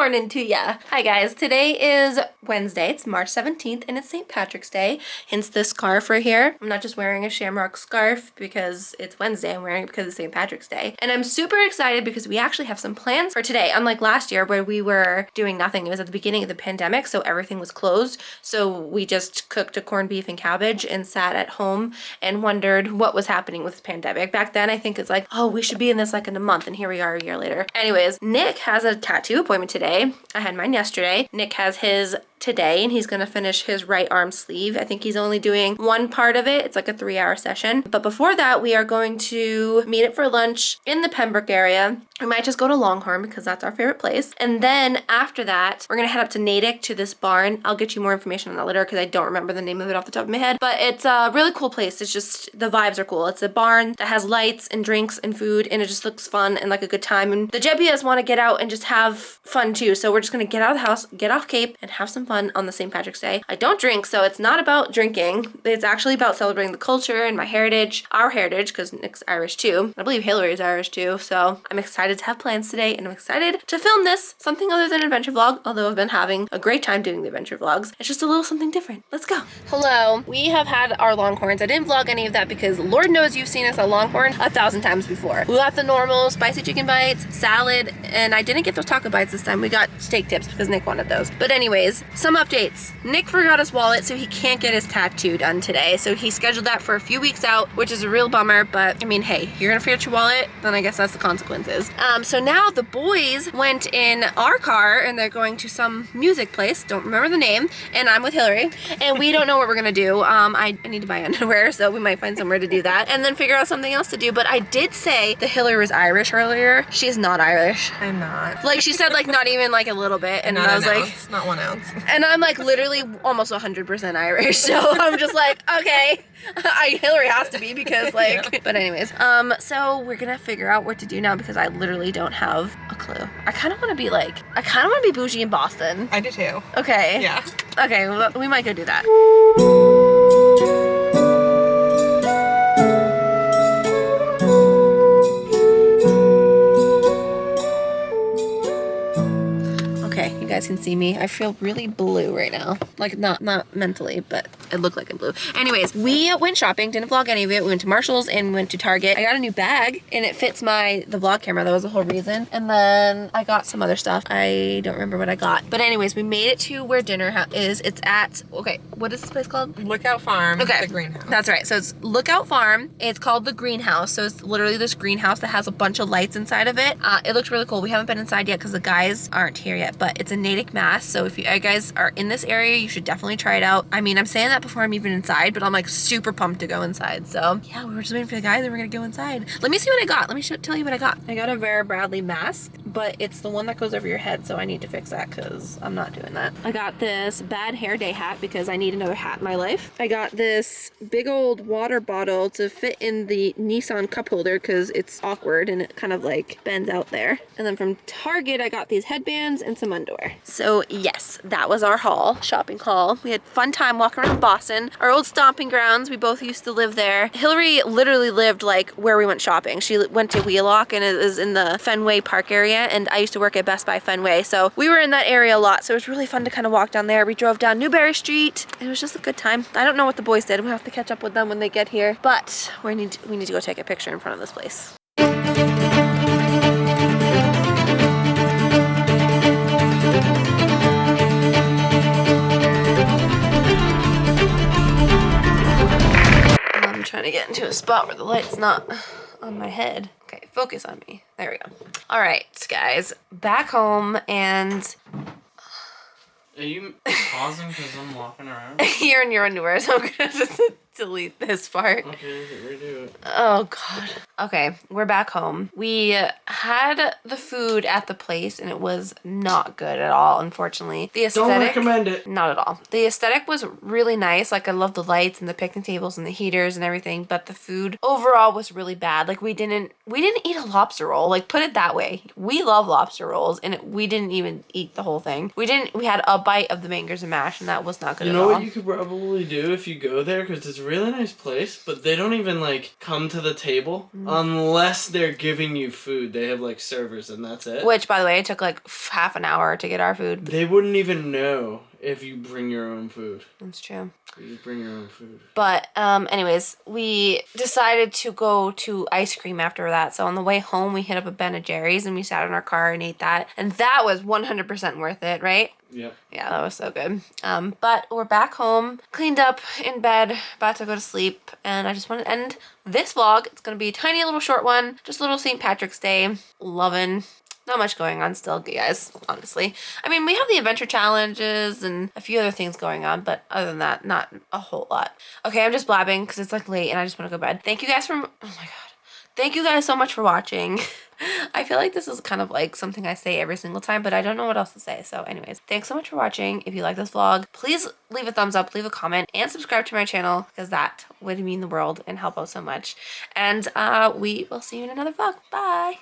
morning to ya. Hi guys, today is Wednesday. It's March 17th and it's St. Patrick's Day. Hence this scarf right here. I'm not just wearing a shamrock scarf because it's Wednesday. I'm wearing it because it's St. Patrick's Day. And I'm super excited because we actually have some plans for today. Unlike last year where we were doing nothing. It was at the beginning of the pandemic, so everything was closed. So we just cooked a corned beef and cabbage and sat at home and wondered what was happening with the pandemic. Back then, I think it's like, oh, we should be in this like in a month, and here we are a year later. Anyways, Nick has a tattoo appointment today. I had mine yesterday. Nick has his today and he's gonna finish his right arm sleeve. I think he's only doing one part of it. It's like a 3-hour session. But before that, we are going to meet up for lunch in the Pembroke area. We might just go to Longhorn because that's our favorite place. And then after that, we're gonna head up to Natick to this barn. I'll get you more information on that later because I don't remember the name of it off the top of my head. But it's a really cool place. It's just, the vibes are cool. It's a barn that has lights and drinks and food, and it just looks fun and like a good time. And the Jebbias want to get out and just have fun too. So we're just gonna get out of the house, get off Cape, and have some fun on the St. Patrick's Day. I don't drink, so it's not about drinking. It's actually about celebrating the culture and my heritage, our heritage, because Nick's Irish too. I believe Hillary is Irish too. So I'm excited to have plans today, and I'm excited to film this, something other than an adventure vlog, although I've been having a great time doing the adventure vlogs. It's just a little something different. Let's go. Hello. We have had our Longhorns. I didn't vlog any of that because Lord knows you've seen us at Longhorn 1,000 times before. We got the normal spicy chicken bites, salad, and I didn't get those taco bites this time. We got steak tips because Nick wanted those. But anyways, some updates. Nick forgot his wallet, so he can't get his tattoo done today. So he scheduled that for a few weeks out, which is a real bummer, but I mean, hey, you're gonna forget your wallet, then I guess that's the consequences. So now the boys went in our car and they're going to some music place, don't remember the name, and I'm with Hillary, and we don't know what we're gonna do. I need to buy underwear, so we might find somewhere to do that, and then figure out something else to do. But I did say that Hillary was Irish earlier. She's not Irish. I'm not. Like, she said like not even like a little bit, and not I was an like, ounce, not 1 ounce. and I'm like literally almost 100% Irish, so I'm just like, okay, Hillary has to be because like, yeah. But anyways, so we're gonna figure out what to do now because I literally don't have a clue. I kind of want to be like, I kind of want to be bougie in Boston. I do too. Okay. Yeah. Okay, well, we might go do that. Okay, you guys can see me. I feel really blue right now. Like not mentally, but it looked like I'm blue. Anyways, we went shopping, didn't vlog any of it. We went to Marshall's and we went to Target. I got a new bag and it fits the vlog camera. That was the whole reason. And then I got some other stuff. I don't remember what I got. But anyways, we made it to where dinner is. It's at, okay, what is this place called? Lookout Farm. Okay. The greenhouse. That's right. So it's Lookout Farm. It's called the greenhouse. So it's literally this greenhouse that has a bunch of lights inside of it. It looks really cool. We haven't been inside yet because the guys aren't here yet, but it's in Natick, Mass. So if you guys are in this area, you should definitely try it out. I mean, I'm saying that before I'm even inside, but I'm like super pumped to go inside. So yeah, we were just waiting for the guys and we're gonna go inside. Let me see what I got. Let me tell you what I got. I got a Vera Bradley mask, but it's the one that goes over your head, so I need to fix that because I'm not doing that. I got this bad hair day hat because I need another hat in my life. I got this big old water bottle to fit in the Nissan cup holder because it's awkward and it kind of like bends out there. And then from Target, I got these headbands and some underwear. So yes, that was our haul, shopping haul. We had fun time walking around Boston, our old stomping grounds. We both used to live there. Hillary literally lived like where we went shopping. She went to Wheelock and it is in the Fenway Park area, and I used to work at Best Buy Fenway, so we were in that area a lot. So it was really fun to kind of walk down there. We drove down Newberry Street. It was just a good time. I don't know what the boys did. We'll have to catch up with them when they get here, but we need to go take a picture in front of this place. I'm trying to get into a spot where the light's not on my head. Okay, focus on me. There we go. All right, guys, back home, and are you pausing because I'm walking around? you're in your underwear, so I'm gonna just delete this part. Okay, redo it. Oh god. Okay, we're back home. We had the food at the place and it was not good at all, unfortunately. The aesthetic, don't recommend it. Not at all. The aesthetic was really nice. Like, I love the lights and the picnic tables and the heaters and everything, but the food overall was really bad. Like, we didn't eat a lobster roll. Like, put it that way. We love lobster rolls and we didn't even eat the whole thing. We had a bite of the mangers and mash, and that was not good at all. You know what you could probably do if you go there, because it's really nice place, but they don't even like come to the table unless they're giving you food. They have like servers and that's it. Which, by the way, it took like half an hour to get our food. They wouldn't even know if you bring your own food. That's true. You just bring your own food. But anyways, we decided to go to ice cream after that. So on the way home, we hit up a Ben & Jerry's and we sat in our car and ate that. And that was 100% worth it, right? Yep. Yeah, that was so good. But we're back home, cleaned up, in bed, about to go to sleep. And I just want to end this vlog. It's going to be a tiny little short one. Just a little St. Patrick's Day. Loving. Not much going on still, guys, honestly. I mean, we have the adventure challenges and a few other things going on, but other than that, not a whole lot. Okay, I'm just blabbing because it's like late and I just want to go to bed. Thank you guys oh my god. Thank you guys so much for watching. I feel like this is kind of like something I say every single time, but I don't know what else to say. So anyways, thanks so much for watching. If you like this vlog, please leave a thumbs up, leave a comment, and subscribe to my channel because that would mean the world and help out so much. And we will see you in another vlog. Bye.